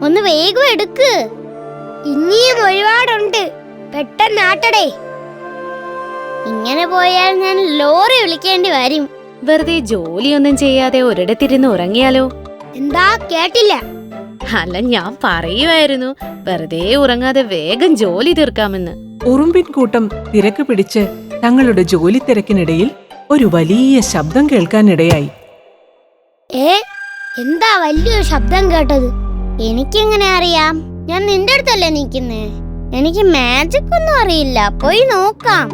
ഒന്ന് വേഗം എടുക്ക്. ഇനിയും ഒരുപാടുണ്ട്, പെട്ടെന്നാട്ടടേ. ഇങ്ങനെ പോയാൽ ഞാൻ ലോറി വിളിക്കേണ്ടി വരും. വെറുതെ ജോലിയൊന്നും ചെയ്യാതെ ഒരിടത്തിരുന്ന് ഉറങ്ങിയാലോ? എന്താ കേട്ടില്ല? അല്ല, ഞാൻ പറയുമായിരുന്നു വെറുതെ ഉറങ്ങാതെ വേഗം ജോലി തീർക്കാമെന്ന്. ഉറുമ്പിൻ കൂട്ടം തിരക്ക് പിടിച്ച് തങ്ങളുടെ ജോലി തിരക്കിനിടയിൽ ഒരു വലിയ ശബ്ദം കേൾക്കാനിടയായി. എന്താ വലിയൊരു ശബ്ദം കേട്ടത്? എനിക്കെങ്ങനെ അറിയാം? ഞാൻ നിന്റെ അടുത്തല്ലേ നിൽക്കുന്നേ. എനിക്ക് മാജിക് ഒന്നും അറിയില്ല, പോയി നോക്കാം.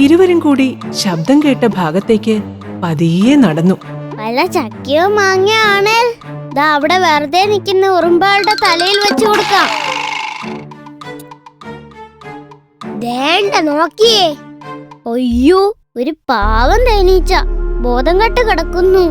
ഇരുവരും കൂടി ശബ്ദം കേട്ട ഭാഗത്തേക്ക് പതിയെ നടന്നു. വല്ല ചക്കയോ മാങ്ങയോ ആണേൽ ദാ അവിടെ വെറുതെ നിൽക്കുന്ന ഉറുമ്പാളുടെ തലയിൽ വെച്ചു കൊടുക്കാം. വേണ്ട, നോക്കിയേ. അയ്യോ, ഒരു പാവം തേനീച്ച ബോധം കെട്ട് കിടക്കുന്നു.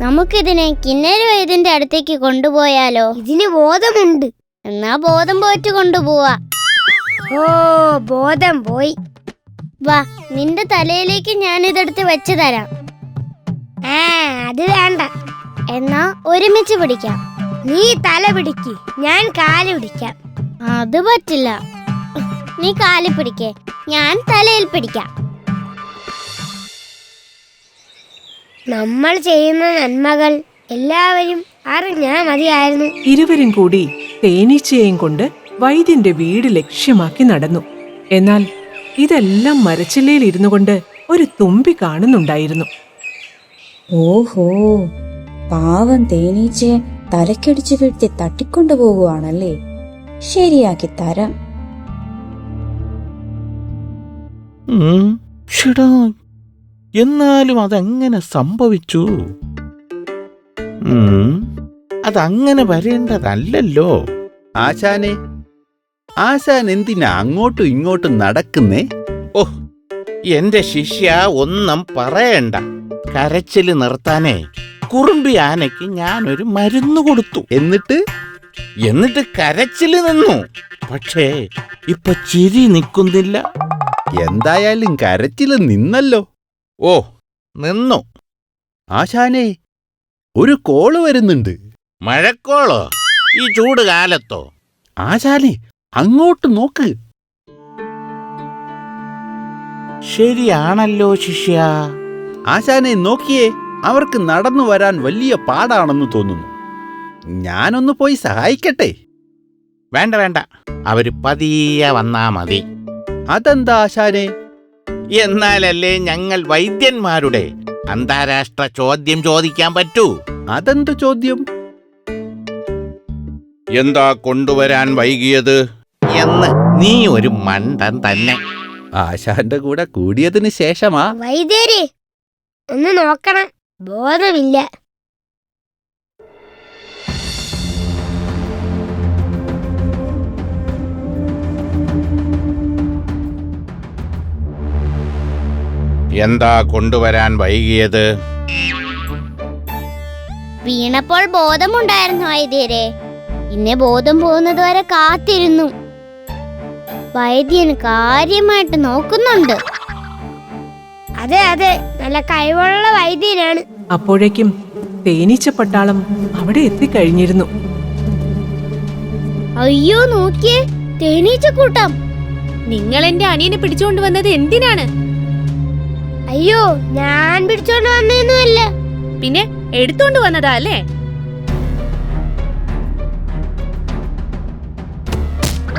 നമുക്കിതിനെ കിന്നര വൈദ്യന്റെ അടുത്തേക്ക് കൊണ്ടുപോയാലോ? ഇതിന് ബോധമുണ്ട്. എന്നാ ബോധം പോയിട്ട് കൊണ്ടുപോവാ. ഓ, ബോധം പോയി. വാ, നിന്റെ തലയിലേക്ക് ഞാനിതെടുത്ത് വെച്ച് തരാം. അത് വേണ്ട. എന്നാ ഒരുമിച്ച് പിടിക്കാം. നീ തല പിടിക്ക്, ഞാൻ കാല് പിടിക്കാം. അത് പറ്റില്ല. നീ കാല് പിടിക്കേ, ഞാൻ തലയിൽ പിടിക്കാം. നമ്മൾ ചെയ്യുന്ന നന്മകൾ എല്ലാവരും അറിഞ്ഞാ മതിയായിരുന്നു. ഇരുവരും കൂടി തേനീച്ചയെയും കൊണ്ട് വൈദ്യന്റെ വീട് ലക്ഷ്യമാക്കി നടന്നു. എന്നാൽ ഇതെല്ലാം മരച്ചില്ലയിൽ ഇരുന്നു കൊണ്ട് ഒരു തുമ്പി കാണുന്നുണ്ടായിരുന്നു. ഓഹോ, പാവം തേനീച്ചയെ തലക്കടിച്ചു വീഴ്ത്തി തട്ടിക്കൊണ്ടുപോകുവാണല്ലേ. ശരിയാക്കി തരാം. എന്നാലും അതെങ്ങനെ സംഭവിച്ചു? അതങ്ങനെ വരേണ്ടതല്ലോ. ആശാനെ, ആശാൻ എന്തിനാ അങ്ങോട്ടും ഇങ്ങോട്ടും നടക്കുന്നേ? ഓഹ്, എന്റെ ശിഷ്യ ഒന്നും പറയണ്ട. കരച്ചില് നിർത്താനേ കുറുമ്പി ആനയ്ക്ക് ഞാനൊരു മരുന്ന് കൊടുത്തു. എന്നിട്ട് കരച്ചില് നിന്നു. പക്ഷേ ഇപ്പൊ ചിരി നിൽക്കുന്നില്ല. എന്തായാലും കരച്ചില് നിന്നല്ലോ. ഓ, നിന്നു. ആശാനെ, ഒരു കോള് വരുന്നുണ്ട്. മഴക്കോളോ? ഈ ചൂട് കാലത്തോ? ആശാനെ, അങ്ങോട്ട് നോക്ക്. ശരിയാണല്ലോ ശിഷ്യ. ആശാനെ നോക്കിയേ, അവർക്ക് നടന്നു വരാൻ വലിയ പാടാണെന്ന് തോന്നുന്നു. ഞാനൊന്ന് പോയി സഹായിക്കട്ടെ? വേണ്ട വേണ്ട, അവര് പതിയെ വന്നാ മതി. അതെന്താ ആശാനെ? എന്നാലല്ലേ ഞങ്ങൾ വൈദ്യന്മാരുടെ അന്താരാഷ്ട്ര ചോദ്യം ചോദിക്കാൻ പറ്റൂ. അതെന്ത് ചോദ്യം? എന്താ കൊണ്ടുവരാൻ വൈകിയത് എന്ന്. നീ ഒരു മണ്ടൻ തന്നെ. ആശാന്റെ കൂടെ കൂടിയതിന് ശേഷമാ. വൈദ്യരെ, ഒന്ന് നോക്കണം, ബോധമില്ല. എന്താ കൊണ്ടുവരാൻ വൈകിയത്? വീണപ്പോൾ ബോധമുണ്ടായിരുന്നു വൈദ്യരെ. പിന്നെ ബോധം പോകുന്നത് വരെ കാത്തിരുന്നു. വൈദ്യൻ കാര്യമായിട്ട് നോക്കുന്നുണ്ട്. അതെ അതെ, നല്ല കഴിവുള്ള വൈദ്യനാണ്. അപ്പോഴേക്കും തേനീച്ച പട്ടാളം അവിടെ എത്തിക്കഴിഞ്ഞിരുന്നു. അയ്യോ, നോക്കിയേ, തേനീച്ചക്കൂട്ടം. നിങ്ങൾ എന്റെ അനിയനെ പിടിച്ചുകൊണ്ട് വന്നത് എന്തിനാണ്? അയ്യോ, ഞാൻ പിടിച്ചോണ്ട് വന്നൊന്നുമല്ല. പിന്നെ എടുത്തോണ്ട് വന്നതാ അല്ലേ?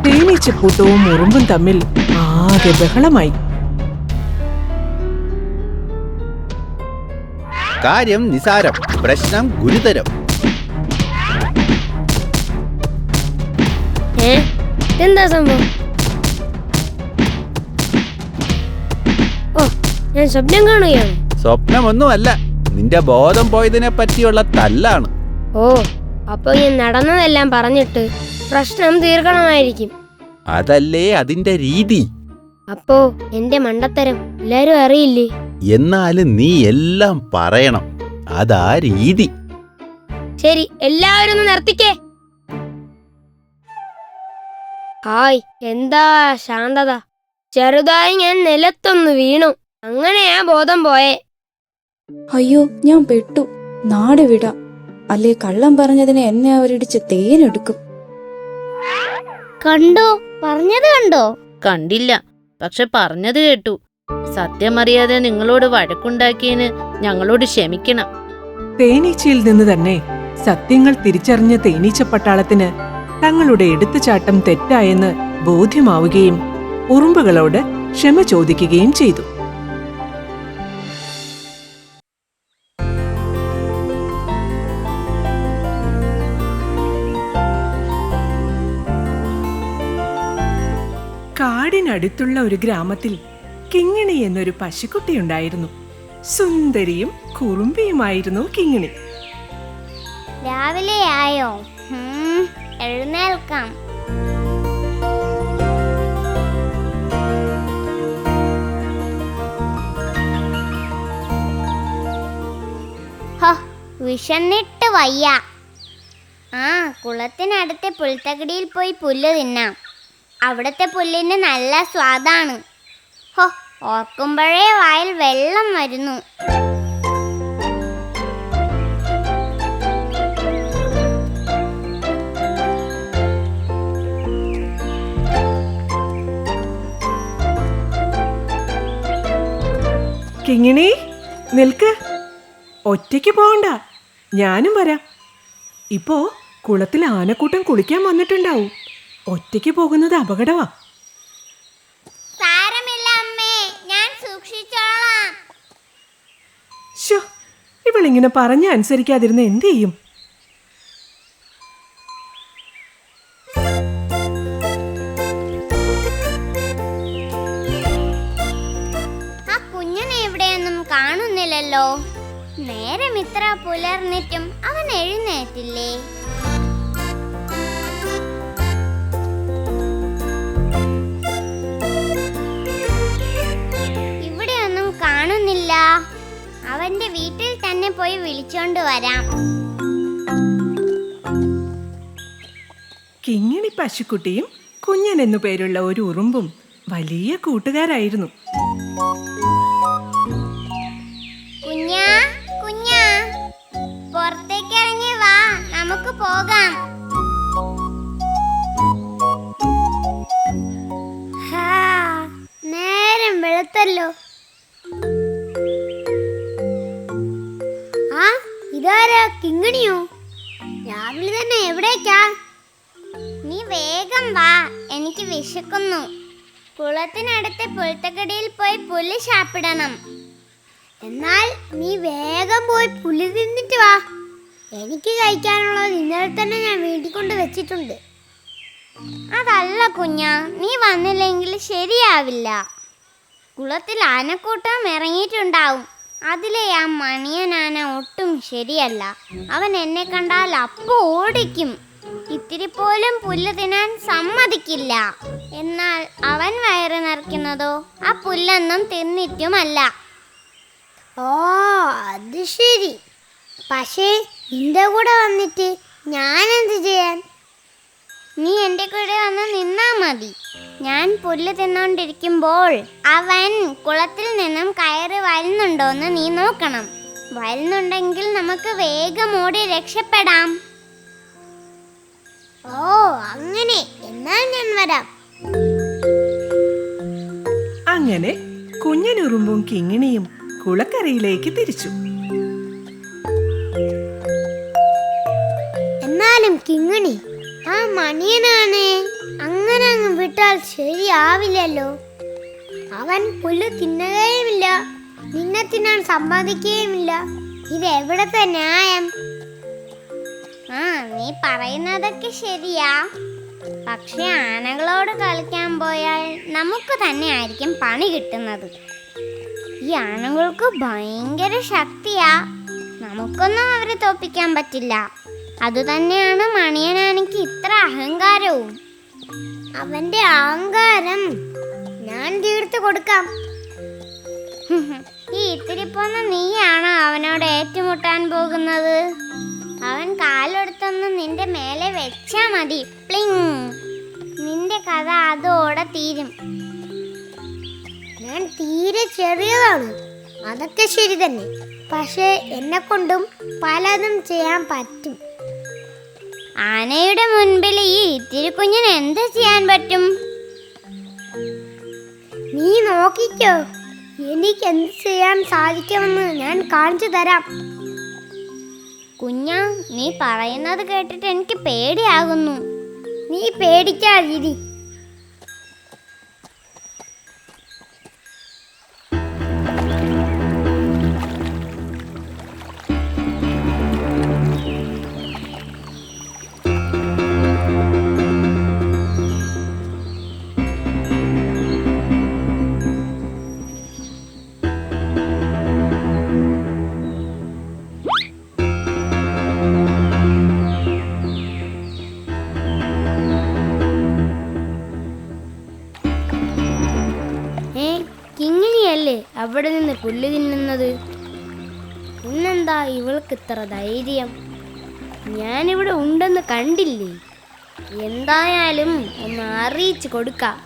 തേനീച്ചക്കൂട്ടവും ഉറുമ്പും തമ്മിൽ ആകെ ബഹളമായി. കാര്യം നിസാരം, പ്രശ്നം ഗുരുതരം. എന്താ സംഭവം? ഓ, ഞാൻ സ്വപ്നം കാണുകയാണ്. സ്വപ്നമൊന്നുമല്ല, നിന്റെ ബോധം പോയതിനെ പറ്റിയുള്ള തല്ലാണ്. ഓ, അപ്പൊ ഞാൻ നടന്നതെല്ലാം പറഞ്ഞിട്ട് പ്രശ്നം തീർക്കണമായിരിക്കും. അതല്ലേ അതിന്റെ രീതി. അപ്പോ എന്റെ മണ്ടത്തരം എല്ലാരും അറിയില്ലേ? എന്നാലും നീ എല്ലാം പറയണം, അതാ രീതി. ശരി, എല്ലാവരും ഒന്ന് നിർത്തിക്കേ. ഹായ്, എന്താ ശാന്തത? ചെറുതായി ഞാൻ നിലത്തൊന്ന് വീണു, അങ്ങനെയാ ബോധം പോയേ. അയ്യോ, ഞാൻ പെട്ടു. നാട് വിടാം, അല്ലേ കള്ളം പറഞ്ഞതിന് എന്നെ അവരിടിച്ച് തേനെടുക്കും. കണ്ടോ, പറഞ്ഞത് കണ്ടോ? കണ്ടില്ല, പക്ഷെ പറഞ്ഞത് കേട്ടു. സത്യമറിയാതെ നിങ്ങളോട് വഴക്കുണ്ടാക്കിയതിന് ഞങ്ങളോട് ക്ഷമിക്കണം. തേനീച്ചയിൽ നിന്ന് തന്നെ സത്യങ്ങൾ തിരിച്ചറിഞ്ഞ തേനീച്ച പട്ടാളത്തിന് തങ്ങളുടെ എടുത്തുചാട്ടം തെറ്റായെന്ന് ബോധ്യമാവുകയും ഉറുമ്പുകളോട് ക്ഷമ ചോദിക്കുകയും ചെയ്തു. കാടിനടുത്തുള്ള ഒരു ഗ്രാമത്തിൽ കിങ്ങിണി എന്നൊരു പശുക്കുട്ടിയുണ്ടായിരുന്നു. സുന്ദരിയും കുറുമ്പിയുമായിരുന്നു കിങ്ങിണി. രാവിലെ ആയോ? എഴുന്നേൽക്കാം. വിശന്നിട്ട് വയ്യ. കുളത്തിനടുത്തെ പുൽത്തകിടിയിൽ പോയി പുല്ല് തിന്നാം. അവിടുത്തെ പുല്ലിന് നല്ല സ്വാദാണ്. ഓർക്കുമ്പോഴേ വായിൽ വെള്ളം വരുന്നു. കിങ്ങിണി, നിൽക്ക്. ഒറ്റയ്ക്ക് പോകണ്ട, ഞാനും വരാം. ഇപ്പോ കുളത്തിൽ ആനക്കൂട്ടം കുളിക്കാൻ വന്നിട്ടുണ്ടാവും. ഒറ്റയ്ക്ക് പോകുന്നത് അപകടമാ. സാരമില്ല അമ്മേ, ഞാൻ സൂക്ഷിച്ചോളാം. ശോ, ഇവളിങ്ങനെ പറഞ്ഞ അനുസരിക്കാതിരുന്ന എന്ത് ചെയ്യും? ആ കുഞ്ഞനെ എവിടെയൊന്നും കാണുന്നില്ലല്ലോ. നേരം ഇത്ര പുലർന്നിട്ടും അവൻ എഴുന്നേറ്റില്ലേ? ഇവിടെയൊന്നും കാണുന്നില്ല. അവന്റെ വീട്ടിൽ തന്നെ പോയി വിളിച്ചോണ്ട് വരാം. കിങ്ങിണി പശുക്കുട്ടിയും കുഞ്ഞൻ എന്നു പേരുള്ള ഒരു ഉറുമ്പും വലിയ കൂട്ടുകാരായിരുന്നു. കുഞ്ഞാ, കുഞ്ഞാ, പുറത്തേക്ക് ഇറങ്ങി വാ, നമുക്ക് പോകാം. നേരം വെളുത്തല്ലോ. ഇതാരാ, കിങ്ങിണിയോ? രാവിലെ തന്നെ എവിടേക്കാ? നീ വേഗം വാ, എനിക്ക് വിശക്കുന്നു. കുളത്തിനടുത്തെ പുൽത്തക്കടിയിൽ പോയി പുല്ല് ശാപ്പിടണം. എന്നാൽ നീ വേഗം പോയി പുല്ല് തിന്നിട്ട് വാ. എനിക്ക് കഴിക്കാനുള്ളത് ഇന്നലെ തന്നെ ഞാൻ വീട്ടിൽ കൊണ്ട് വെച്ചിട്ടുണ്ട്. അതല്ല കുഞ്ഞാ, നീ വന്നില്ലെങ്കിൽ ശരിയാവില്ല. കുളത്തിൽ ആനക്കൂട്ടം ഇറങ്ങിയിട്ടുണ്ടാവും. അതിലെ ആ മണിയനാന ഒട്ടും ശരിയല്ല. അവൻ എന്നെ കണ്ടാൽ അപ്പോ ഓടിക്കും. ഇത്തിരി പോലും പുല്ല് തിന്നാൻ സമ്മതിക്കില്ല. എന്നാൽ അവൻ വയറ് നിറയ്ക്കുന്നതോ ആ പുല്ലൊന്നും തിന്നിട്ടുമല്ല. അത് ശരി. പക്ഷേ നിന്റെ കൂടെ വന്നിട്ട് ഞാനെന്ത് ചെയ്യാൻ? നീ എൻ്റെ കൂടെ വന്ന് നിന്നാ മതി. ഞാൻ പുല്ല് തിന്നോണ്ടിരിക്കുമ്പോൾ അവൻ കുളത്തിൽ നിന്നും കയറി വരുന്നുണ്ടോന്ന് നീ നോക്കണം. വരുന്നുണ്ടെങ്കിൽ നമുക്ക് വേഗം ഓടി രക്ഷപ്പെടാം. അങ്ങനെ. എന്നാൽ ഞാൻ വരാം. അങ്ങനെ കുഞ്ഞനുറുമ്പും കിങ്ങിണിയും കുളക്കരയിലേക്ക് തിരിച്ചു. എന്നാലും കിങ്ങിണി, ആ മണിയനാണ് അങ്ങനെ അങ്ങ് വിട്ടാൽ ശരിയാവില്ലല്ലോ. അവൻ പുല്ല് തിന്നുകയുമില്ല, നിന്നെ തിന്നാൻ സമ്മതിക്കുകയുമില്ല. ഇത് എവിടത്തെ ന്യായം? നീ പറയുന്നതൊക്കെ ശരിയാ. പക്ഷെ ആനകളോട് കളിക്കാൻ പോയാൽ നമുക്ക് തന്നെ ആയിരിക്കും പണി കിട്ടുന്നത്. ഈ ആനകൾക്ക് ഭയങ്കര ശക്തിയാ. നമുക്കൊന്നും അവരെ തോൽപ്പിക്കാൻ പറ്റില്ല. അതുതന്നെയാണ് മണിയനാനയ്ക്ക് ഇത്ര അഹങ്കാരവും. അവന്റെ അഹങ്കാരം ഞാൻ തീർത്തു കൊടുക്കാം. ഈ ഇത്തിരി പോന്ന നീയാണോ അവനോട് ഏറ്റുമുട്ടാൻ പോകുന്നത്? അവൻ കാലെടുത്തൊന്ന് നിന്റെ മേലെ വെച്ചാ മതി, പ്ലിങ്, നിന്റെ കഥ അതോടെ തീരും. ഞാൻ തീരെ ചെറിയതാണ്, അതൊക്കെ ശരി തന്നെ, പക്ഷേ എന്നെ കൊണ്ടും പലതും ചെയ്യാൻ പറ്റും. ആനയുടെ മുൻപിൽ ഈ ഇത്തിരി കുഞ്ഞിന് എന്ത് ചെയ്യാൻ പറ്റും? നീ നോക്കിക്കോ, എനിക്ക് എന്ത് ചെയ്യാൻ സാധിക്കുമെന്ന് ഞാൻ കാണിച്ചു തരാം. കുഞ്ഞാ, നീ പറയുന്നത് കേട്ടിട്ട് എനിക്ക് പേടിയാകുന്നു. നീ പേടിക്കാതിരി. കിങ്ങിണിയല്ലേ അവിടെ നിന്ന് പുല്ല് തിന്നുന്നത്? ഇന്നെന്താ ഇവൾക്ക് ഇത്ര ധൈര്യം? ഞാനിവിടെ ഉണ്ടെന്ന് കണ്ടില്ലേ? എന്തായാലും ഒന്ന് അറിയിച്ചു കൊടുക്കാം.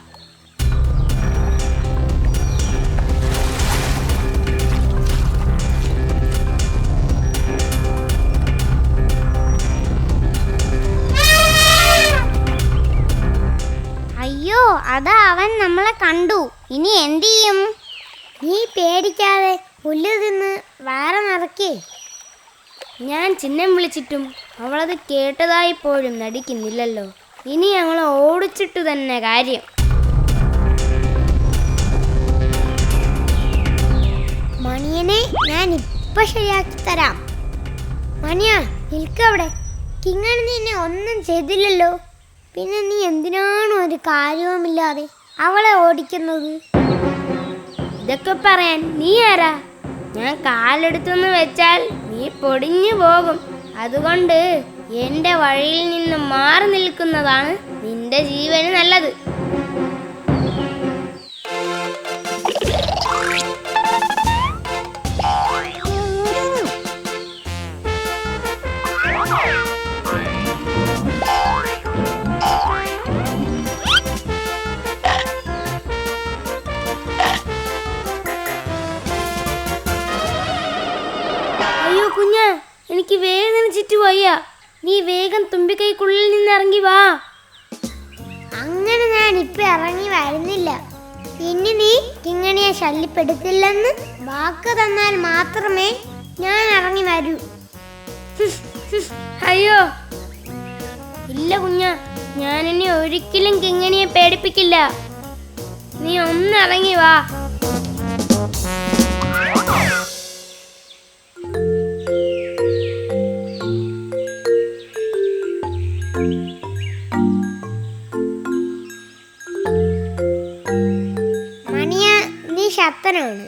അയ്യോ, അതാ അവൻ നമ്മളെ കണ്ടു. ഇനി എന്ത് ചെയ്യും? നീ പേടിക്കാതെ പുല്ല് തിന്ന് വേറെ നിറക്കേ. ഞാൻ ചിഹ്നം വിളിച്ചിട്ടും അവളത് കേട്ടതായി പോലും നടിക്കുന്നില്ലല്ലോ. ഇനി ഞങ്ങൾ ഓടിച്ചിട്ട് തന്നെ കാര്യം. മണിയനെ ഞാൻ ഇപ്പൊ ശരിയാക്കി തരാം. മണിയാ, നിൽക്കവിടെ. കിങ്ങണി നിന്നെ ഒന്നും ചെയ്തില്ലല്ലോ. പിന്നെ നീ എന്തിനാണ് ഒരു കാര്യവുമില്ലാതെ അവളെ ഓടിക്കുന്നത്? ഇതൊക്കെ പറയാൻ നീ ആരാ? ഞാൻ കാലെടുത്തെന്ന് വെച്ചാൽ നീ പൊടിഞ്ഞു പോകും. അതുകൊണ്ട് എന്റെ വഴിയിൽ നിന്ന് മാറി നിൽക്കുന്നതാണ് നിന്റെ ജീവന് നല്ലത്. അയ്യോ കുഞ്ഞാ, എനിക്ക് വേദനിച്ചിട്ട് വയ്യ. നീ വേഗം തുമ്പിക്കൈക്കുള്ളിൽ നിന്ന് ഇറങ്ങി വാ. അങ്ങനെ ഞാൻ ഇപ്പൊ ഇറങ്ങി വരുന്നില്ല. ഇനി നീ കിങ്ങണിയെ ശല്യപ്പെടുത്തില്ലെന്ന് വാക്ക് തന്നാൽ മാത്രമേ ഞാൻ ഇറങ്ങി വരൂ. അയ്യോ ഇല്ല കുഞ്ഞാ, ഞാൻ ഇനി ഒരിക്കലും കിങ്ങണിയെ പേടിപ്പിക്കില്ല. നീ ഒന്ന് ഇറങ്ങി വാ. മണിയ, നീ ശക്തനാണ്.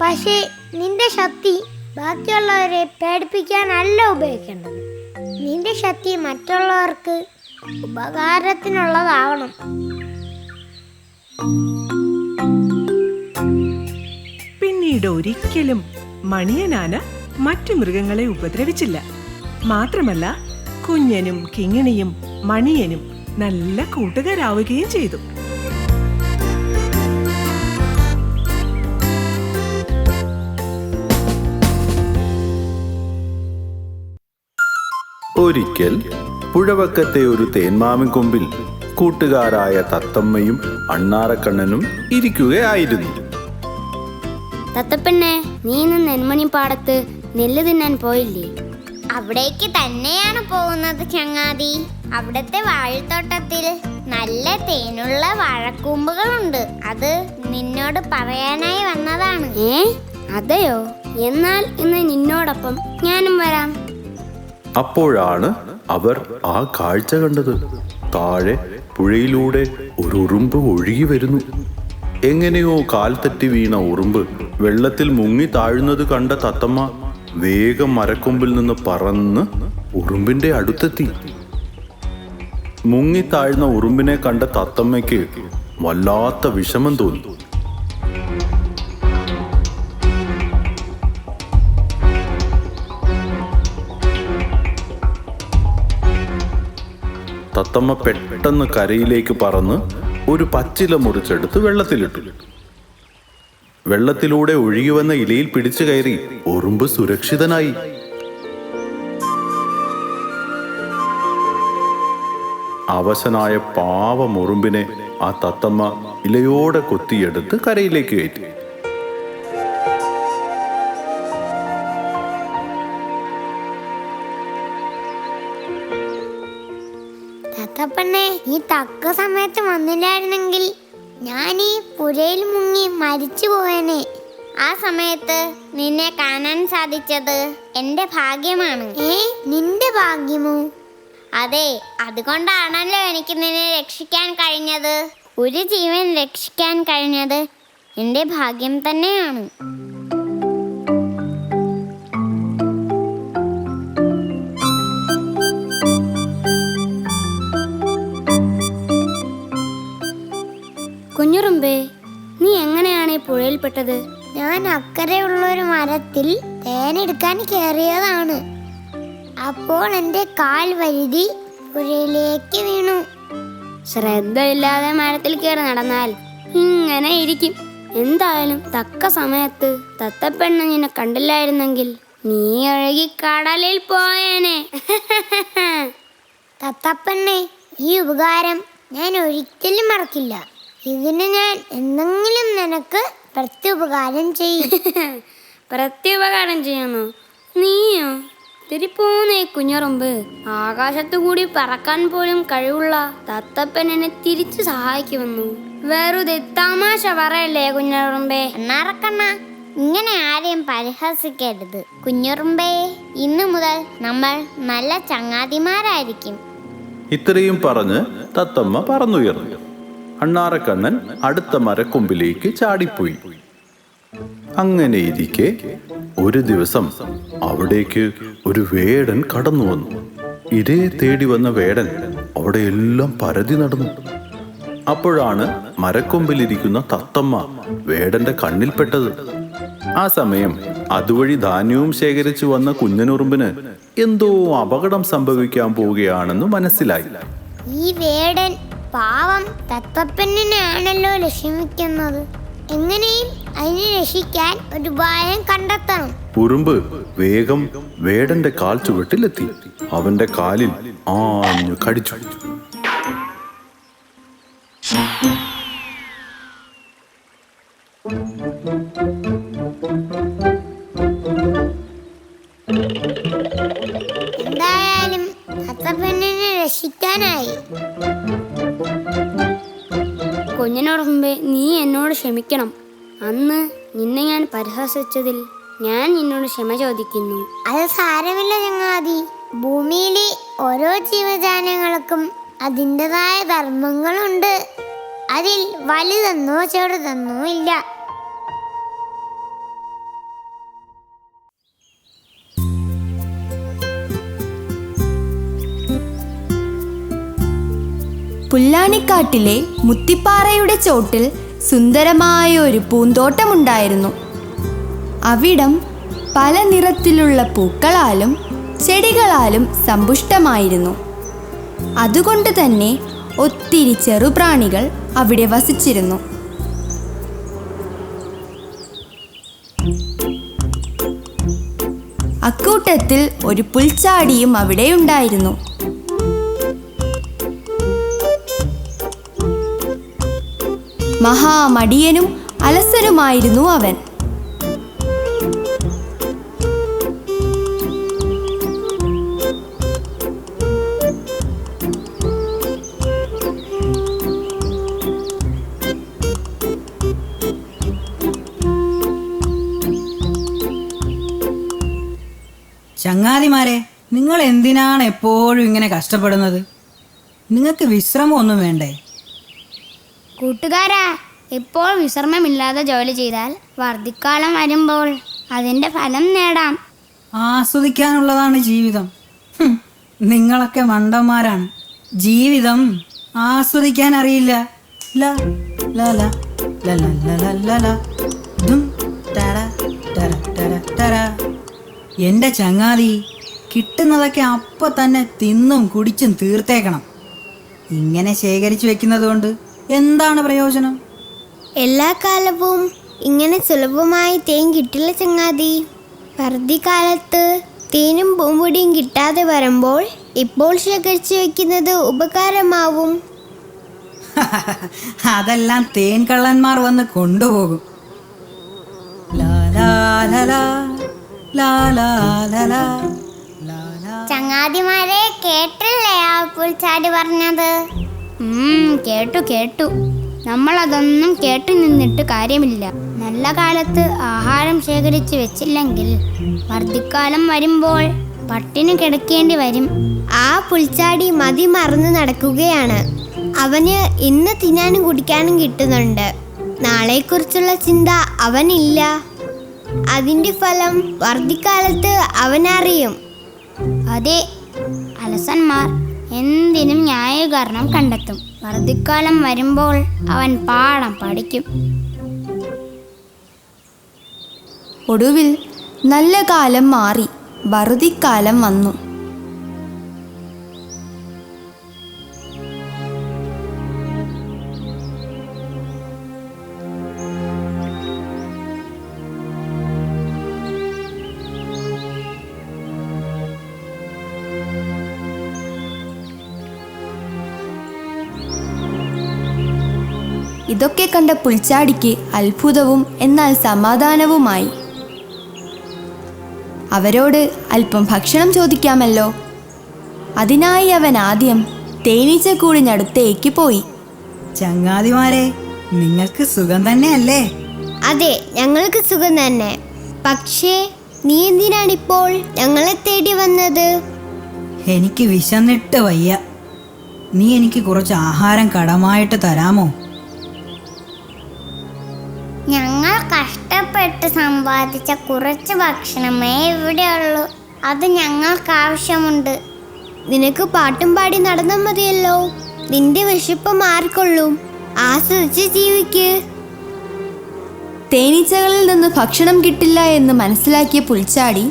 പക്ഷേ നിന്റെ ശക്തി ബാക്കിയുള്ളവരെ പേടിപ്പിക്കാനല്ല ഉപയോഗിക്കേണ്ടത്. നിന്റെ ശക്തി മറ്റുള്ളവർക്ക് ഉപകാരത്തിനുള്ളതാവണം. പിന്നീട് ഒരിക്കലും മണിയനാന മറ്റു മൃഗങ്ങളെ ഉപദ്രവിച്ചില്ല. മാത്രമല്ല, കുഞ്ഞനും കിങ്ങിണിയും മണിയനും നല്ല കൂട്ടുകാരാവുകയും ചെയ്തു. ഒരിക്കൽ പുഴവക്കത്തെ ഒരു തേന്മാവിൻ കൊമ്പിൽ കൂട്ടുകാരായ തത്തമ്മയും അണ്ണാറക്കണ്ണനും ഇരിക്കുകയായിരുന്നു. തത്തപ്പെണ്ണെ, നീ ഇന്ന് നെന്മണി പാടത്ത് നെല്ല് തിന്നാൻ പോയില്ലേ? അവിടേക്ക് തന്നെയാണ് പോകുന്നത് ചങ്ങാതി. അവിടത്തെ വാഴത്തോട്ടത്തിൽ നല്ല തേനുള്ള വാഴക്കൂമ്പുകളുണ്ട്. അത് നിന്നോട് പറയാനായി വന്നതാണ്. അതെയോ? എന്നാൽ ഇന്ന് നിന്നോടൊപ്പം ഞാനും വരാം. അപ്പോഴാണ് അവർ ആ കാഴ്ച കണ്ടത്. താഴെ പുഴയിലൂടെ ഒരു ഉറുമ്പ് ഒഴുകി വരുന്നു. എങ്ങനെയോ കാൽ തട്ടി വീണ ഉറുമ്പ് വെള്ളത്തിൽ മുങ്ങി താഴുന്നത് കണ്ട തത്തമ്മ വേഗം മരക്കൊമ്പിൽ നിന്ന് പറന്ന് ഉറുമ്പിന്റെ അടുത്തെത്തി. മുങ്ങി താഴ്ന്ന ഉറുമ്പിനെ കണ്ട തത്തമ്മയ്ക്ക് വല്ലാത്ത വിഷമം തോന്നി. തത്തമ്മ പെട്ടെന്ന് കരയിലേക്ക് പറന്ന് ഒരു പച്ചില മുറിച്ചെടുത്ത് വെള്ളത്തിലിട്ടു. വെള്ളത്തിലൂടെ ഒഴുകിവന്ന ഇലയിൽ പിടിച്ചു കയറി ഉറുമ്പ് സുരക്ഷിതനായി. അവശനായ പാവം ഉറുമ്പിനെ ആ തത്തമ്മ ഇലയോടെ കൊത്തിയെടുത്ത് കരയിലേക്ക് കയറ്റി. തത്തപ്പണ്ണേ, നീ തക്ക സമയത്ത് വന്നില്ലായിരുന്നെങ്കിൽ ഞാൻ ഈ പുഴയിൽ മുങ്ങി മരിച്ചു പോയേനെ. ആ സമയത്ത് നിന്നെ കാണാൻ സാധിച്ചത് എന്റെ ഭാഗ്യമാണ്. നിന്റെ ഭാഗ്യമോ? അതെ, അതുകൊണ്ടാണല്ലോ എനിക്ക് നിന്നെ രക്ഷിക്കാൻ കഴിഞ്ഞത്. ഒരു ജീവൻ രക്ഷിക്കാൻ കഴിഞ്ഞത് എന്റെ ഭാഗ്യം തന്നെയാണ്. കുഞ്ഞുറുമ്പേ, നീ എങ്ങനെയാണ് ഈ പുഴയിൽപ്പെട്ടത്? ഞാൻ അക്കരെയുള്ളൊരു മരത്തിൽ തേനെടുക്കാൻ കയറിയതാണ്. അപ്പോൾ എന്റെ കാൽ വഴുതി പുഴയിലേക്ക് വീണു. ശ്രദ്ധയില്ലാതെ മരത്തിൽ കയറി നടന്നാൽ ഇങ്ങനെ ഇരിക്കും. എന്തായാലും തക്ക സമയത്ത് തത്തപ്പെണ്ണ് നിന്നെ കണ്ടില്ലായിരുന്നെങ്കിൽ നീ ഒഴുകി കടലിൽ പോയേനെ. തത്തപ്പെണ്ണെ, ഈ ഉപകാരം ഞാൻ ഒരിക്കലും മറക്കില്ല. ഇതിന് ഞാൻ എന്തെങ്കിലും നിനക്ക് പ്രത്യുപകാരം ചെയ്യും. പ്രത്യുപകാരം ചെയ്യുന്നു നീയോ? തിരിപ്പോന്നേ കുഞ്ഞുറുമ്പ്. ആകാശത്തു കൂടി പറക്കാൻ പോലും കഴിവുള്ള തത്തപ്പനെ തിരിച്ചു സഹായിക്കുമെന്നു വെറുതെ തമാശ പറയല്ലേ കുഞ്ഞുറുമ്പേ? എന്നറക്കണ്ണ, ഇങ്ങനെ ആരെയും പരിഹസിക്കരുത്. കുഞ്ഞുറുമ്പേ, ഇന്നു മുതൽ നമ്മൾ നല്ല ചങ്ങാതിമാരായിരിക്കും. ഇത്രയും പറഞ്ഞ് തത്തമ്മ പറന്നുയർന്നു. അണ്ണാറക്കണ്ണൻ അടുത്ത മരക്കൊമ്പിലേക്ക് ചാടിപ്പോയി. അങ്ങനെ ഇരിക്കെ ഒരു ദിവസം അവിടേക്ക് ഒരു വേടൻ കടന്നു വന്നു. ഇരയെ തേടി വന്ന വേടൻ അവിടെ എല്ലാം പരതി നടന്നു. അപ്പോഴാണ് മരക്കൊമ്പിലിരിക്കുന്ന തത്തമ്മ വേടന്റെ കണ്ണിൽപ്പെട്ടത്. ആ സമയം അതുവഴി ധാന്യവും ശേഖരിച്ചു വന്ന കുഞ്ഞനുറുമ്പിന് എന്തോ അപകടം സംഭവിക്കാൻ പോവുകയാണെന്ന് മനസ്സിലായി. ഈ വേടൻ പാവം തത്തപ്പനാണല്ലോ ലക്ഷ്യമിക്കുന്നത്. എങ്ങനെയും അതിനെ രക്ഷിക്കാൻ ഒരു ഉപായം കണ്ടെത്തണം. ഉറുമ്പ് വേഗം വേടന്റെ കാൽ ചുവട്ടിലെത്തി അവന്റെ കാലിൽ ആഞ്ഞു കടിച്ചു. എന്തായാലും തത്തപ്പനെ രക്ഷിക്കാനായി. കുഞ്ഞിനോടുമ്പേ, നീ എന്നോട് ക്ഷമിക്കണം. അന്ന് നിന്നെ ഞാൻ പരിഹസിച്ചതിൽ ഞാൻ നിന്നോട് ക്ഷമ ചോദിക്കുന്നു. അത് സാരമില്ല ചങ്ങാതി. ഭൂമിയിലെ ഓരോ ജീവജാലങ്ങൾക്കും അതിൻ്റെതായ ധർമ്മങ്ങളുണ്ട്. അതിൽ വലുതെന്നോ ചെറുതെന്നോ ഇല്ല. പുല്ലാണിക്കാട്ടിലെ മുത്തിപ്പാറയുടെ ചോട്ടിൽ സുന്ദരമായ ഒരു പൂന്തോട്ടമുണ്ടായിരുന്നു. അവിടം പല നിറത്തിലുള്ള പൂക്കളാലും ചെടികളാലും സമ്പുഷ്ടമായിരുന്നു. അതുകൊണ്ട് തന്നെ ഒത്തിരി ചെറുപ്രാണികൾ അവിടെ വസിച്ചിരുന്നു. അക്കൂട്ടത്തിൽ ഒരു പുൽച്ചാടിയും അവിടെ ഉണ്ടായിരുന്നു. മഹാമടിയനും അലസനുമായിരുന്നു അവൻ. ചങ്ങാതിമാരെ, നിങ്ങൾ എന്തിനാണ് എപ്പോഴും ഇങ്ങനെ കഷ്ടപ്പെടുന്നത്? നിങ്ങൾക്ക് വിശ്രമമൊന്നും വേണ്ടേ? കൂട്ടുകാരാ, ഇപ്പോൾ വിശ്രമമില്ലാതെ ജോലി ചെയ്താൽ വർദ്ധിക്കാലം വരുമ്പോൾ അതിൻ്റെ ഫലം നേടാം. ആസ്വദിക്കാനുള്ളതാണ് ജീവിതം. നിങ്ങളൊക്കെ മണ്ടന്മാരാണ്. ജീവിതം ആസ്വദിക്കാൻ അറിയില്ല. ല ല ല ല ല ല ല ല ദും തര തര തര തര. എൻ്റെ ചങ്ങാതി, കിട്ടുന്നതൊക്കെ അപ്പം തന്നെ തിന്നും കുടിച്ചും തീർത്തേക്കണം. ഇങ്ങനെ ശേഖരിച്ചു വെക്കുന്നത് കൊണ്ട് എന്താണ് പ്രയോജനം? എല്ലാ കാലവും ഇങ്ങനെ സുലഭമായി തേൻ കിട്ടില്ല ചങ്ങാതി. വറുതിക്കാലത്ത് തേനും പൂമ്പൊടിയും കിട്ടാതെ വരുമ്പോൾ ഇപ്പോൾ ശേഖരിച്ചു വെക്കുന്നത് ഉപകാരമാവും. അതെല്ലാം തേൻ കള്ളന്മാർ വന്ന് കൊണ്ടുപോകും. ലാ ലാ ലാ ലാ, ലാ ലാ ലാ ലാ, ലാ ലാ. ചങ്ങാതിമാരെ കേട്ടില്ലേ ആ പുൽച്ചാടി പറഞ്ഞത്? കേട്ടു. നമ്മളതൊന്നും കേട്ടു നിന്നിട്ട് കാര്യമില്ല. നല്ല കാലത്ത് ആഹാരം ശേഖരിച്ച് വെച്ചില്ലെങ്കിൽ വർദ്ധിക്കാലം വരുമ്പോൾ പട്ടിണി കിടക്കേണ്ടി വരും. ആ പുൽച്ചാടി മതി മറന്നു നടക്കുകയാണ്. അവന് ഇന്ന് തിന്നാനും കുടിക്കാനും കിട്ടുന്നുണ്ട്. നാളെക്കുറിച്ചുള്ള ചിന്ത അവനില്ല. അതിന്റെ ഫലം വർദ്ധിക്കാലത്ത് അവനറിയും. അതെ, അലസന്മാർ എന്തിനും ന്യായീകരണം കണ്ടെത്തും. വർദ്ധിക്കാലം വരുമ്പോൾ അവൻ പാഠം പഠിക്കും. ഒടുവിൽ നല്ല കാലം മാറി വറുതിക്കാലം വന്നു. ഇതൊക്കെ കണ്ട പുൽച്ചാടിക്ക് അത്ഭുതവും എന്നാൽ സമാധാനവുമായി. അവരോട് അല്പം ഭക്ഷണം ചോദിക്കാമല്ലോ. അതിനായി അവൻ ആദ്യം തേനീച്ചക്കൂടിനടുത്തേക്ക് പോയി. ചങ്ങാതിമാരെ, നിങ്ങൾക്ക് സുഖം തന്നെയല്ലേ? അതെ, ഞങ്ങൾക്ക് സുഖം തന്നെ. പക്ഷേ നീ എന്തിനാണിപ്പോൾ ഞങ്ങളെ തേടി വന്നത്? എനിക്ക് വിശന്നിട്ട് വയ്യ. നീ എനിക്ക് കുറച്ച് ആഹാരം കടമായിട്ട് തരാമോ? ഞങ്ങൾ കഷ്ടപ്പെട്ട് സമ്പാദിച്ച കുറച്ച് ഭക്ഷണമേ ഇവിടെയുള്ളൂ. അത് ഞങ്ങൾക്ക് ആവശ്യമുണ്ട്. നിനക്ക് പാട്ടും പാടി നടന്നാൽ മതിയല്ലോ. നിന്റെ വിശപ്പ് മാറിക്കൊള്ളും. ആസ്വദിച്ച് ജീവിക്ക്. തേനീച്ചകളിൽ നിന്ന് ഭക്ഷണം കിട്ടില്ല എന്ന് മനസ്സിലാക്കിയ പുൽച്ചാടി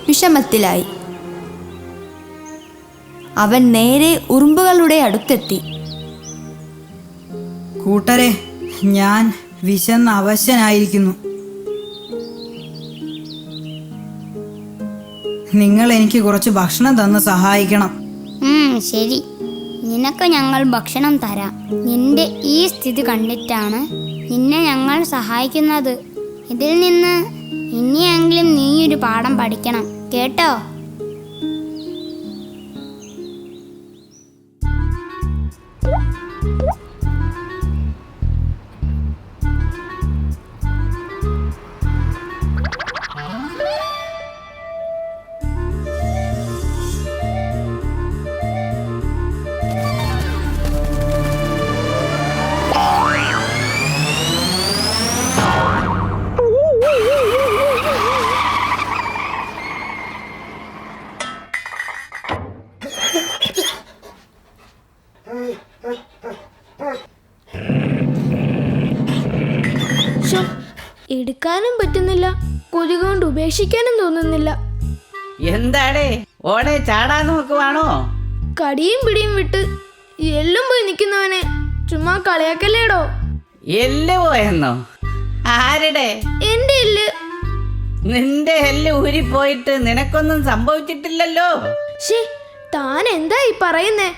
വിഷമത്തിലായി. അവൻ നേരെ ഉറുമ്പുകളുടെ അടുത്തെത്തി. കൂട്ടരെ, ഞാൻ വിശന്ന് അവശനായിരിക്കുന്നു. നിങ്ങൾ എനിക്ക് കുറച്ച് ഭക്ഷണം തന്ന് സഹായിക്കണം. ശരി, നിനക്ക് ഞങ്ങൾ ഭക്ഷണം തരാം. നിന്റെ ഈ സ്ഥിതി കണ്ടിട്ടാണ് നിന്നെ ഞങ്ങൾ സഹായിക്കുന്നത്. ഇതിൽ നിന്ന് ഇനിയെങ്കിലും നീയൊരു പാഠം പഠിക്കണം, കേട്ടോ? എടുക്കാനും പറ്റുന്നില്ല, കൊതി കൊണ്ട് ഉപേക്ഷിക്കാനും തോന്നുന്നില്ല. എന്താടേ ഓടെ ചാടാൻ നോക്കുവാണോ? കടിയും പിടിയും വിട്ട് എല്ലും പോയി നിൽക്കുന്നവനെ ചുമ്മാ കളിയാക്കല്ലേടോ. എല്ല് പോയെന്നോ? ആരുടെ? എന്റെ എല്ല്. നിന്റെ എല്ല് ഊരിപ്പോയിട്ട് നിനക്കൊന്നും സംഭവിച്ചിട്ടില്ലല്ലോ. ശേ, താൻ എന്താ ഈ പറയുന്നേ?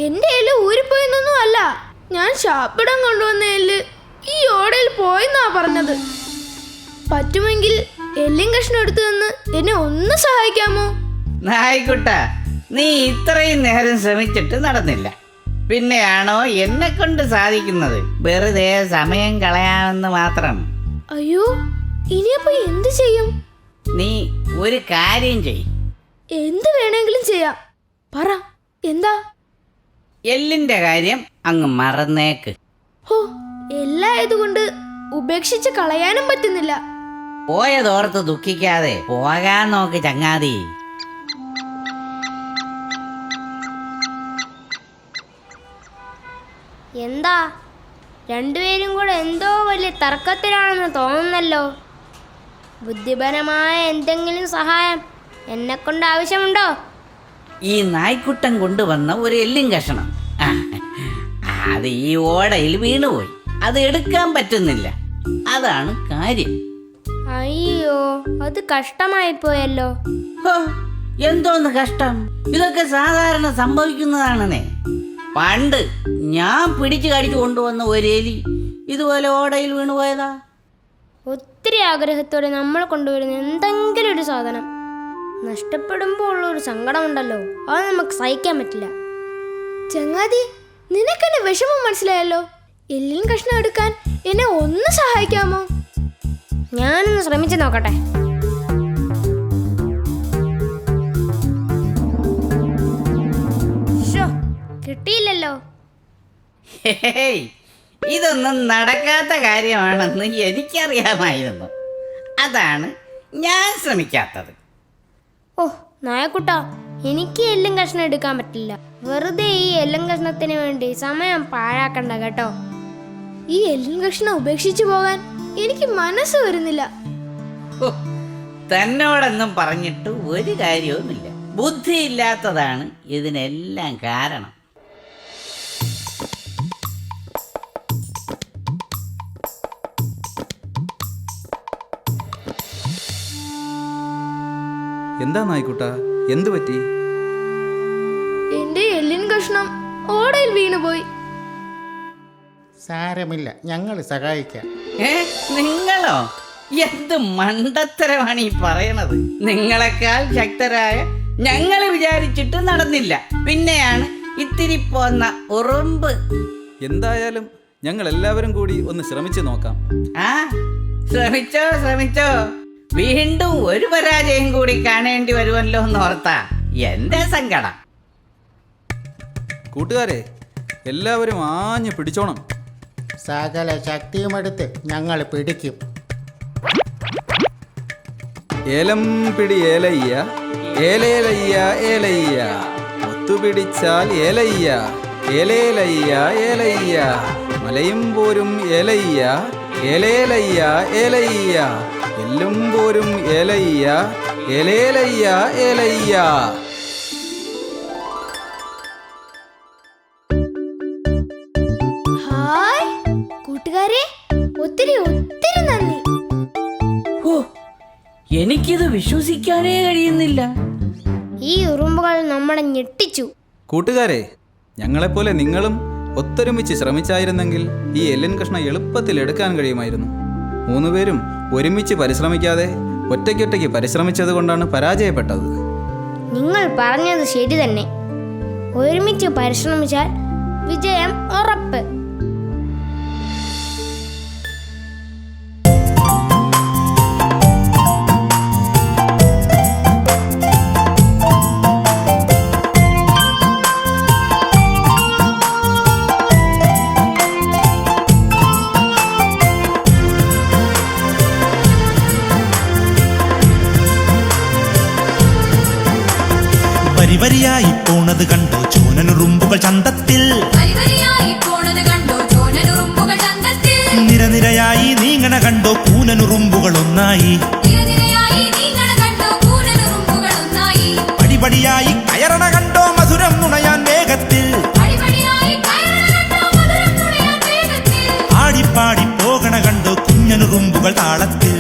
എന്റെ എല്ല് ഊരിപ്പോയെന്നൊന്നും അല്ല. ഞാൻ ശാപ്പിടാൻ കൊണ്ടുവന്ന എല്ല് ഈ ഓടയിൽ പോയെന്നാ പറഞ്ഞത്. പറ്റുമെങ്കിൽ എല്ലും കഷ്ണം എടുത്തു തന്ന് എന്നെ ഒന്ന് സഹായിക്കാമോ? നായിക്കുട്ട, നീ ഇത്രയും നേരം ശ്രമിച്ചിട്ട് നടന്നില്ല. പിന്നെയാണോ എന്നെ കൊണ്ട് സാധിക്കുന്നത്? വെറുതെ സമയം കളയാമെന്ന് മാത്രം. അയ്യോ, ഇനിയപ്പോ എന്ത് ചെയ്യും? നീ ഒരു കാര്യം ചെയ്. എന്ത് വേണമെങ്കിലും ചെയ്യാം. പറ, എന്താ? എല്ലിന്റെ കാര്യം അങ്ങ് മറന്നേക്ക്. ഹോ, എല്ലായതുകൊണ്ട് ഉപേക്ഷിച്ച് കളയാനും പറ്റുന്നില്ല. പോയതോർത്ത് ദുഃഖിക്കാതെ പോകാൻ നോക്ക് ചങ്ങാതി. എന്താ രണ്ടുപേരും കൂടെ എന്തോ വലിയ തർക്കത്തിലാണെന്ന് തോന്നുന്നല്ലോ. ബുദ്ധിപരമായ എന്തെങ്കിലും സഹായം എന്നെ കൊണ്ട് ആവശ്യമുണ്ടോ? ഈ നായ്ക്കുട്ടൻ കൊണ്ടുവന്ന ഒരു എല്ലും കഷണം അത് ഈ ഓടയിൽ വീണുപോയി. അത് എടുക്കാൻ പറ്റുന്നില്ല. അതാണ് കാര്യം. അയ്യോ, അത് കഷ്ടമായി പോയല്ലോ. ഹോ, എന്തോന്ന് കഷ്ടം? ഇതൊക്കെ സാധാരണ സംഭവിക്കുന്നതാണെന്നേ. പണ്ട് ഞാൻ പിടിച്ചു കടിച്ചു കൊണ്ടുവന്ന ഒരു എലി ഇതുപോലെ ഓടയിൽ വീണുപോയതാ. ഒത്തിരി ആഗ്രഹത്തോടെ നമ്മൾ കൊണ്ടുവരുന്ന എന്തെങ്കിലും ഒരു സാധനം നഷ്ടപ്പെടുമ്പോൾ ഉള്ള ഒരു സങ്കടമുണ്ടല്ലോ, അത് നമുക്ക് സഹിക്കാൻ പറ്റില്ല. ചങ്ങാതി, നിനക്കെന്നെ വിഷമം മനസ്സിലായല്ലോ. എല്ലിൻ കഷ്ണം എടുക്കാൻ എന്നെ ഒന്ന് സഹായിക്കാമോ? ഞാനൊന്ന് ശ്രമിച്ചു നോക്കട്ടെ. ശ്ശോ, കിട്ടിയില്ലല്ലോ. ഹേയ്, ഇതൊന്നും നടക്കാത്ത കാര്യമാണെന്ന് എനിക്കറിയാമായിരുന്നു. അതാണ് ഞാൻ ശ്രമിക്കാത്തത്. ഓ നായക്കുട്ടാ, എനിക്ക് എല്ലും കഷ്ണം എടുക്കാൻ പറ്റില്ല. വെറുതെ ഈ എല്ലും കഷ്ണത്തിന് വേണ്ടി സമയം പാഴാക്കണ്ട കേട്ടോ. ഈ എല്ലിൻ കഷ്ണം ഉപേക്ഷിച്ചു പോകാൻ എനിക്ക് മനസ്സ് വരുന്നില്ല. ഹോ, തന്നോടൊന്നും പറഞ്ഞിട്ട് ഒരു കാര്യവുമില്ല. ബുദ്ധിയില്ലാത്തതാണ് ഇതിനെല്ലാം കാരണം. എന്താ നായിക്കുട്ടാ, എന്തു പറ്റി? എന്റെ എല്ലിൻ കഷ്ണം ഓടയിൽ വീണുപോയി. സാരമില്ല, ഞങ്ങൾ സഹായിക്കാം. നിങ്ങളോ? എന്ത് മണ്ടത്തരമാണ് ഈ പറയണത്? നിങ്ങളെക്കാൾ ശക്തരായ ഞങ്ങൾ വിചാരിച്ചിട്ട് നടന്നില്ല, പിന്നെയാണ് ഇത്തിരി പോന്ന ഉറുമ്പ്. എന്തായാലും ഞങ്ങൾ എല്ലാവരും കൂടി ഒന്ന് ശ്രമിച്ചു നോക്കാം. ആ, ശ്രമിച്ചോ ശ്രമിച്ചോ. വീണ്ടും ഒരു പരാജയം കൂടി കാണേണ്ടി വരുമല്ലോ എന്നോർത്താ എന്റെ സങ്കടം. കൂട്ടുകാരെ, എല്ലാവരും ആഞ്ഞു പിടിച്ചോണം. സകല ശക്തിയുമെടുത്ത് ഞങ്ങൾ പിടിക്കും. ഏലം പിടി ഏലയ്യ, ഏലേലയ്യ ഏലയ്യ, ഒത്തുപിടിച്ചാൽ ഏലയ്യ, ഏലേലയ്യ ഏലയ്യ, മലയും പോരും ഏലയ്യ, ഏലേലയ്യ ഏലയ്യ, എല്ലും പോരും ഏലയ്യ, ഏലേലയ്യ ഏലയ്യ. ഹായ് കൂട്ടുകാരെ, ഒത്തിരി ഒത്തിരി നന്ദി. ഓ, എനിക്കിത് വിശ്വസിക്കാനേ കഴിയുന്നില്ല. ഈ ഉറുമ്പുകൾ നമ്മളെ ഞെട്ടിച്ചു. കൂട്ടുകാരെ, ഞങ്ങളെപ്പോലെ നിങ്ങളും ഒത്തൊരുമിച്ച് ശ്രമിച്ചായിരുന്നെങ്കിൽ ഈ എല്ലിൻ കഷ്ണം എളുപ്പത്തിൽ എടുക്കാൻ കഴിയുമായിരുന്നു. 3 പേരും ഒരുമിച്ച് പരിശ്രമിക്കാതെ ഒറ്റയ്ക്കൊറ്റയ്ക്ക് പരിശ്രമിച്ചത് കൊണ്ടാണ് പരാജയപ്പെട്ടത്. നിങ്ങൾ പറഞ്ഞത് ശരി തന്നെ. ഒരുമിച്ച് പരിശ്രമിച്ചാൽ വിജയം ഉറപ്പ്. വരിവരിയായി പോണത് കണ്ടോ ചോനനുറുമ്പുകൾ ചന്തത്തിൽ, നിരനിരയായി നീങ്ങണ കണ്ടോ കൂനനുറുമ്പുകൾ ഒന്നായി, പടിപടിയായി കയറണ കണ്ടോ മധുരം നുണയാൻ വേഗത്തിൽ, ആടിപ്പാടി പോകണ കണ്ടോ കുഞ്ഞനുറുമ്പുകൾ താളത്തിൽ.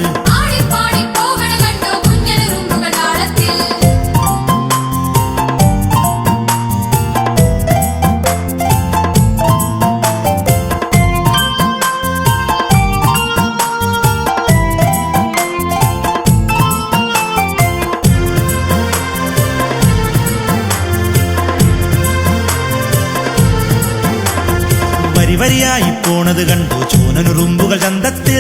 വരിവരിയായി പോണത് കണ്ടോ ചോനനുറുമ്പുകൾ ചന്തത്തിൽ,